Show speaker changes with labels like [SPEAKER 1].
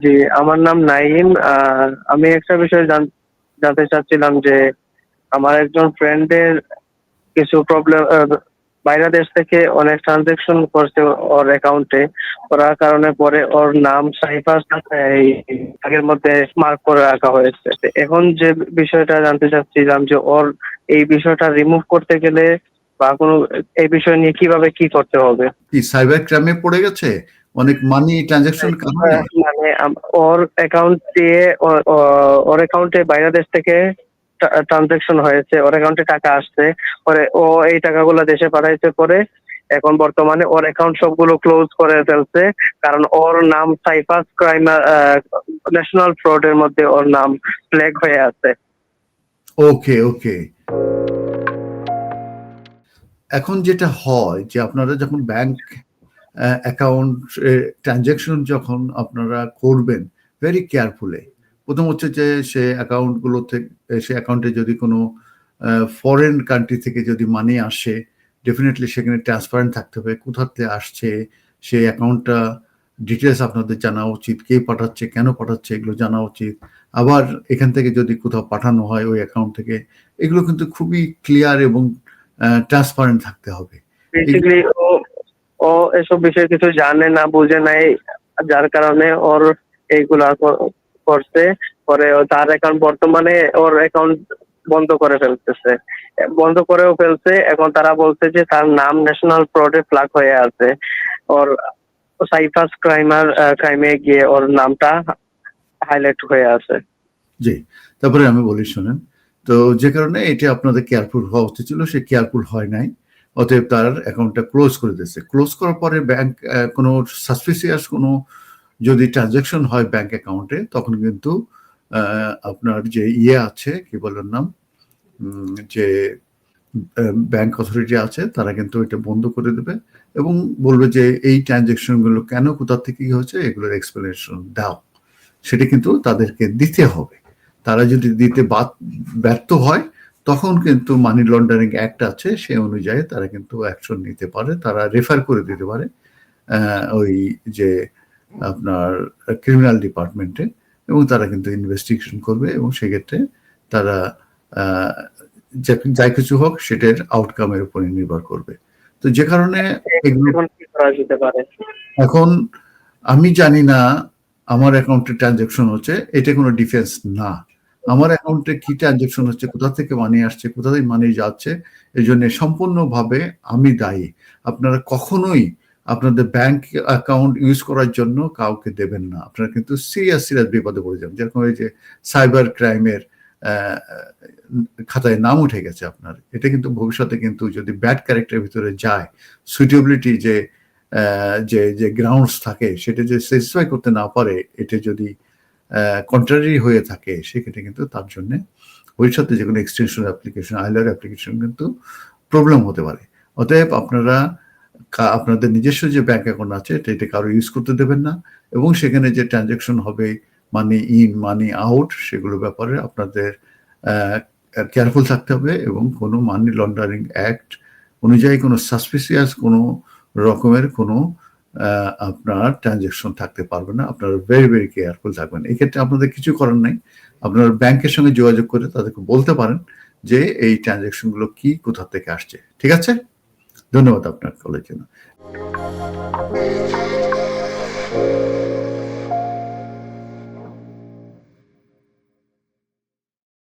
[SPEAKER 1] জি, আমার নাম নাইম। আমি একটা বিষয় জানতে চাচ্ছিলাম যে আমার একজন ফ্রেন্ডের কিছু প্রবলেম, বাইরে দেশ থেকে অনেক ট্রানজাকশন করছে ওর অ্যাকাউন্টে, করার কারণে পরে ওর নাম সাইফাস এই আগের মধ্যে মার্ক করে রাখা হয়েছে। এখন যে বিষয়টা জানতে চাচ্ছিলাম যে ওর এই বিষয়টা রিমুভ করতে গেলে বা কোনো এই বিষয় নিয়ে কিভাবে কি করতে হবে?
[SPEAKER 2] কি সাইবার ক্রাইমে পড়ে গেছে অনেক মানি ট্রানজাকশন কারণে?
[SPEAKER 1] মানে ওর অ্যাকাউন্ট দিয়ে ওর অ্যাকাউন্টে বাইরের দেশ থেকে ট্রানজাকশন হয়েছে, ওর অ্যাকাউন্টে টাকা আসছে, পরে ও এই টাকাগুলো দেশে পাঠাইছে। পরে এখন বর্তমানে ওর অ্যাকাউন্ট সবগুলো ক্লোজ করে ফেলছে, কারণ ওর নাম সাইফাস ক্রাইম, ন্যাশনাল ফ্রডের মধ্যে ওর নাম ফ্ল্যাগ হয়ে আছে।
[SPEAKER 2] ওকে, ওকে। এখন যেটা হয় যে আপনারা যখন ব্যাংক অ্যাকাউন্ট ট্রানজাকশন যখন আপনারা করবেন ভেরি কেয়ারফুলি। প্রথম হচ্ছে যে সে অ্যাকাউন্টে যদি কোনো ফরেন কান্ট্রি থেকে যদি মানি আসে, ডেফিনেটলি সেখানে ট্রান্সপারেন্ট থাকতে হবে কোথাতে আসছে, সেই অ্যাকাউন্টটা ডিটেলস আপনাদের জানা উচিত, কে পাঠাচ্ছে, কেন পাঠাচ্ছে, এগুলো জানা উচিত। আবার এখান থেকে যদি কোথাও পাঠানো হয় ওই অ্যাকাউন্ট থেকে, এগুলো কিন্তু খুবই ক্লিয়ার এবং ট্রান্সপারেন্ট থাকতে হবে।
[SPEAKER 1] বেসিক্যালি ও ও এসব বিষয়ে কিছু জানে না, বুঝে নাই, যার কারণে ওর এইগুলা করছে। পরে তার অ্যাকাউন্ট বর্তমানে ওর অ্যাকাউন্ট বন্ধ করে ফেলতেছে, বন্ধ করেও ফেলছে। এখন তারা বলছে যে তার নাম ন্যাশনাল ফ্রডে ফ্ল্যাগ হয়ে আছে। ওর সাইফাস ক্রাইমে গিয়ে ওর নামটা হাইলাইট হয়ে আছে।
[SPEAKER 2] জি, তারপরে আমি বলি শোনেন। তো যে কারণে এটা আপনাদের কেয়ারফুল হওয়া উচিত ছিল, সে কেয়ারফুল হয় নাই। অতএব তার অ্যাকাউন্টটা ক্লোজ করে দিয়েছে। ক্লোজ করার পরে ব্যাংক কোনো সাসপিসিয়াস কোনো যদি ট্রানজাকশন হয় ব্যাংক অ্যাকাউন্টে, তখন কিন্তু আপনার যে আছে, কি বলার নাম, যে ব্যাংক অথরিটি আছে, তারা কিন্তু এটা বন্ধ করে দেবে এবং বলবে যে এই ট্রানজাকশনগুলো কেন, কোথা থেকে কি হয়েছে, এগুলোর এক্সপ্লেনেশন দাও। সেটা কিন্তু তাদেরকে দিতে হবে। তারা যদি দিতে ব্যর্থ হয়, তখন কিন্তু মানি লন্ডারিং অ্যাক্ট আছে, সে অনুযায়ী তারা কিন্তু অ্যাকশন নিতে পারে, তারা রেফার করে দিতে পারে ওই যে আপনার ক্রিমিনাল ডিপার্টমেন্টে, এবং তারা কিন্তু ইনভেস্টিগেশন করবে এবং সেক্ষেত্রে তারা যাই কিছু হোক সেটার আউটকামের উপরে নির্ভর করবে। তো যে কারণে এগুলো
[SPEAKER 1] এখন কি করা যেতে পারে?
[SPEAKER 2] এখন আমি জানি না আমার অ্যাকাউন্টে ট্রানজাকশন হচ্ছে, এটা কোনো ডিফেন্স না। আমার অ্যাকাউন্টে কি ট্রানজাকশন হচ্ছে, কোথা থেকে মানি আসছে, কোথা থেকে মানি যাচ্ছে, এই জন্য সম্পূর্ণভাবে আমি দায়ী। আপনারা কখনোই আপনাদের ব্যাংক অ্যাকাউন্ট ইউজ করার জন্য কাউকে দেবেন না। আপনারা কিন্তু সিরিয়াস বিপদে পড়ে যাবেন। যেরকম এই যে সাইবার ক্রাইমের খাতায় নাম উঠে গেছে আপনার, এটা কিন্তু ভবিষ্যতে কিন্তু যদি ব্যাড ক্যারেক্টারের ভিতরে যায়, সুইটেবিলিটি যে যে গ্রাউন্ডস থাকে সেটা যে স্যাটিসফাই করতে না পারে, এটা যদি কন্ট্রারি হয়ে থাকে, সেক্ষেত্রে কিন্তু তার জন্য ভবিষ্যতে যে কোনো এক্সটেনশন অ্যাপ্লিকেশন, আইলার অ্যাপ্লিকেশন কিন্তু প্রবলেম হতে পারে। অতএব আপনারা আপনাদের নিজস্ব যে ব্যাংক অ্যাকাউন্ট আছে এটা কারো ইউজ করতে দেবেন না, এবং সেখানে যে ট্রানজাকশন হবে, মানি ইন মানি আউট, সেগুলো ব্যাপারে আপনাদের কেয়ারফুল থাকতে হবে এবং কোনো মানি লন্ডারিং অ্যাক্ট অনুযায়ী কোনো সাসপিসিয়াস কোনো রকমের কোনো আপনার ট্রানজাকশন থাকতে পারবে না। আপনারা ভেরি ভেরি কেয়ারফুল থাকবেন। এক্ষেত্রে আপনাদের কিছু করার নাই, আপনার ব্যাংকের সঙ্গে যোগাযোগ করে তাদেরকে বলতে পারেন যে এই ট্রানজাকশনগুলো কি, কোথা থেকে আসছে। ঠিক আছে? ধন্যবাদ আপনার কলের জন্য।